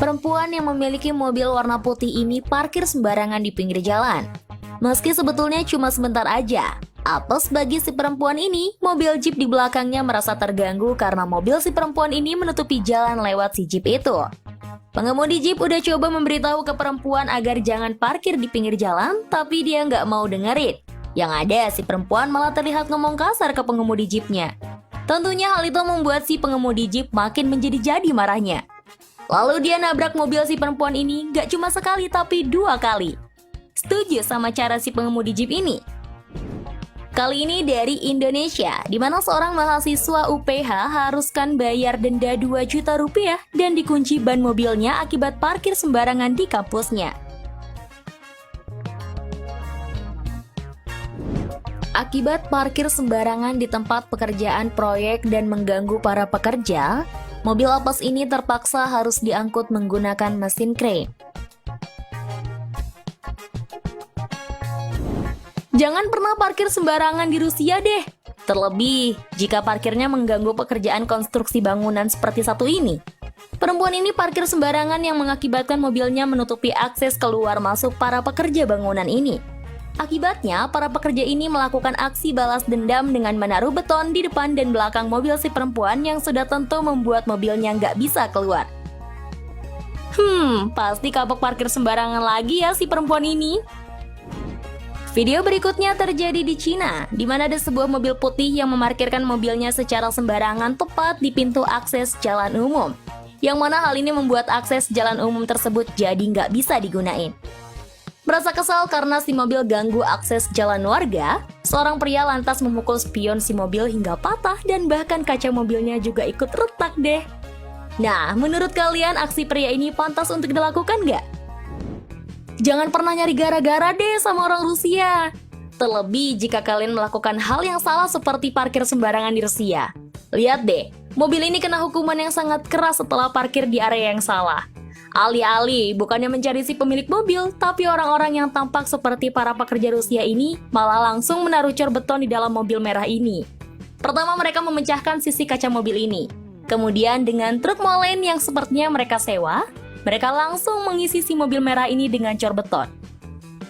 Perempuan yang memiliki mobil warna putih ini parkir sembarangan di pinggir jalan. Meski sebetulnya cuma sebentar aja, apes bagi si perempuan ini, mobil jeep di belakangnya merasa terganggu karena mobil si perempuan ini menutupi jalan lewat si jeep itu. Pengemudi jeep udah coba memberitahu ke perempuan agar jangan parkir di pinggir jalan, tapi dia nggak mau dengerin. Yang ada, si perempuan malah terlihat ngomong kasar ke pengemudi jeepnya. Tentunya hal itu membuat si pengemudi jeep makin menjadi-jadi marahnya. Lalu dia nabrak mobil si perempuan ini gak cuma sekali tapi 2 kali. Setuju sama cara si pengemudi jeep ini? Kali ini dari Indonesia, di mana seorang mahasiswa UPH haruskan bayar denda 2 juta rupiah dan dikunci ban mobilnya akibat parkir sembarangan di kampusnya. Akibat parkir sembarangan di tempat pekerjaan proyek dan mengganggu para pekerja, mobil apes ini terpaksa harus diangkut menggunakan mesin crane. Jangan pernah parkir sembarangan di Rusia deh. Terlebih, jika parkirnya mengganggu pekerjaan konstruksi bangunan seperti satu ini. Perempuan ini parkir sembarangan yang mengakibatkan mobilnya menutupi akses keluar masuk para pekerja bangunan ini. Akibatnya, para pekerja ini melakukan aksi balas dendam dengan menaruh beton di depan dan belakang mobil si perempuan yang sudah tentu membuat mobilnya nggak bisa keluar. Pasti kapok parkir sembarangan lagi ya si perempuan ini. Video berikutnya terjadi di Cina, di mana ada sebuah mobil putih yang memarkirkan mobilnya secara sembarangan tepat di pintu akses jalan umum. Yang mana hal ini membuat akses jalan umum tersebut jadi nggak bisa digunain. Merasa kesal karena si mobil ganggu akses jalan warga, seorang pria lantas memukul spion si mobil hingga patah dan bahkan kaca mobilnya juga ikut retak deh. Nah, menurut kalian aksi pria ini pantas untuk dilakukan nggak? Jangan pernah nyari gara-gara deh sama orang Rusia. Terlebih jika kalian melakukan hal yang salah seperti parkir sembarangan di Rusia. Lihat deh, mobil ini kena hukuman yang sangat keras setelah parkir di area yang salah. Alih-alih bukannya mencari si pemilik mobil, tapi orang-orang yang tampak seperti para pekerja Rusia ini malah langsung menaruh cor beton di dalam mobil merah ini. Pertama mereka memecahkan sisi kaca mobil ini. Kemudian dengan truk molen yang sepertinya mereka sewa, mereka langsung mengisi si mobil merah ini dengan cor beton.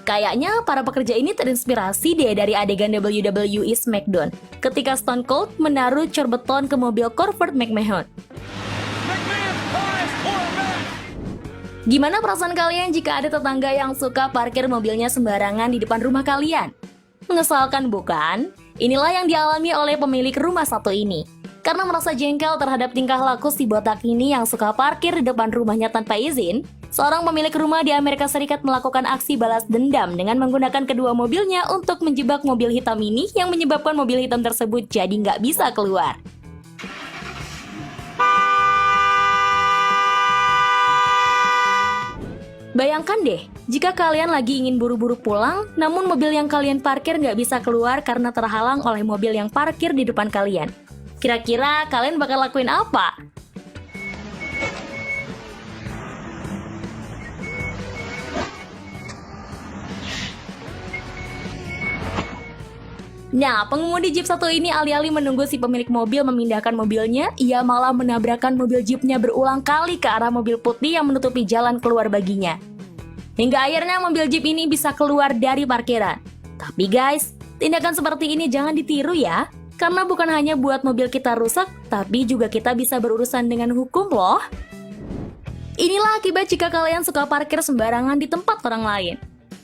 Kayaknya para pekerja ini terinspirasi deh dari adegan WWE SmackDown ketika Stone Cold menaruh cor beton ke mobil Corporate McMahon. Gimana perasaan kalian jika ada tetangga yang suka parkir mobilnya sembarangan di depan rumah kalian? Mengesalkan bukan? Inilah yang dialami oleh pemilik rumah satu ini. Karena merasa jengkel terhadap tingkah laku si botak ini yang suka parkir di depan rumahnya tanpa izin, seorang pemilik rumah di Amerika Serikat melakukan aksi balas dendam dengan menggunakan kedua mobilnya untuk menjebak mobil hitam ini yang menyebabkan mobil hitam tersebut jadi nggak bisa keluar. Bayangkan deh, jika kalian lagi ingin buru-buru pulang, namun mobil yang kalian parkir nggak bisa keluar karena terhalang oleh mobil yang parkir di depan kalian. Kira-kira kalian bakal lakuin apa? Nah, pengemudi jeep satu ini alih-alih menunggu si pemilik mobil memindahkan mobilnya, ia malah menabrakkan mobil jeepnya berulang kali ke arah mobil putih yang menutupi jalan keluar baginya. Hingga akhirnya mobil jeep ini bisa keluar dari parkiran. Tapi guys, tindakan seperti ini jangan ditiru ya, karena bukan hanya buat mobil kita rusak, tapi juga kita bisa berurusan dengan hukum loh. Inilah akibat jika kalian suka parkir sembarangan di tempat orang lain.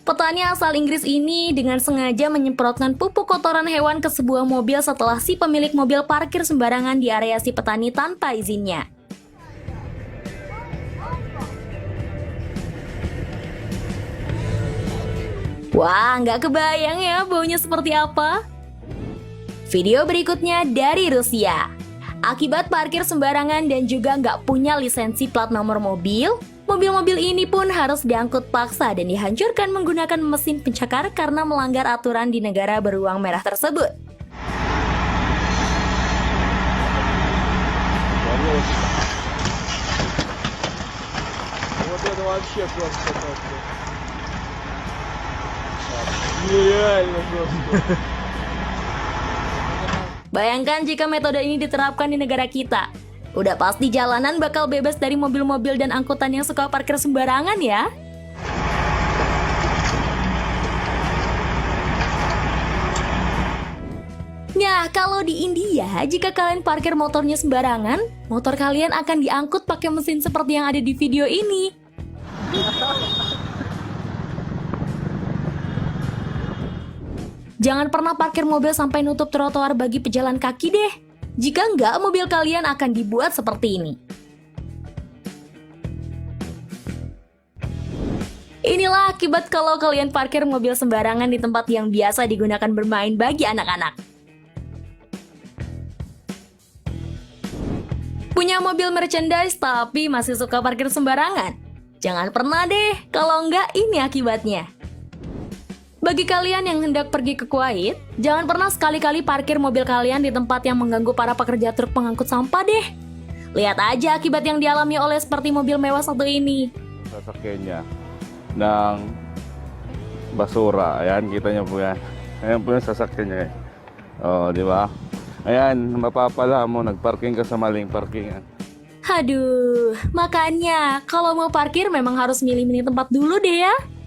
Petani asal Inggris ini dengan sengaja menyemprotkan pupuk kotoran hewan ke sebuah mobil setelah si pemilik mobil parkir sembarangan di area si petani tanpa izinnya. Wah, nggak kebayang ya baunya seperti apa? Video berikutnya dari Rusia. Akibat parkir sembarangan dan juga nggak punya lisensi plat nomor mobil, mobil-mobil ini pun harus diangkut paksa dan dihancurkan menggunakan mesin pencakar karena melanggar aturan di negara beruang merah tersebut. Bayangkan jika metode ini diterapkan di negara kita. Udah pasti jalanan bakal bebas dari mobil-mobil dan angkutan yang suka parkir sembarangan ya. Nah, kalau di India, jika kalian parkir motornya sembarangan, motor kalian akan diangkut pakai mesin seperti yang ada di video ini. Jangan pernah parkir mobil sampai nutup trotoar bagi pejalan kaki deh. Jika enggak, mobil kalian akan dibuat seperti ini. Inilah akibat kalau kalian parkir mobil sembarangan di tempat yang biasa digunakan bermain bagi anak-anak. Punya mobil merchandise tapi masih suka parkir sembarangan? Jangan pernah deh, kalau enggak ini akibatnya. Bagi kalian yang hendak pergi ke Kuwait, jangan pernah sekali-kali parkir mobil kalian di tempat yang mengganggu para pekerja truk pengangkut sampah deh. Lihat aja akibat yang dialami oleh seperti mobil mewah satu ini. Sasakyannya ng basura, ayan kita niyo po yan. Ayan po yung sasakyan niya. Oh, di ba? Ayan, mapapala mo, nagparking ka sa maling parkingan. Aduh, makanya kalau mau parkir memang harus milih-milih tempat dulu deh ya.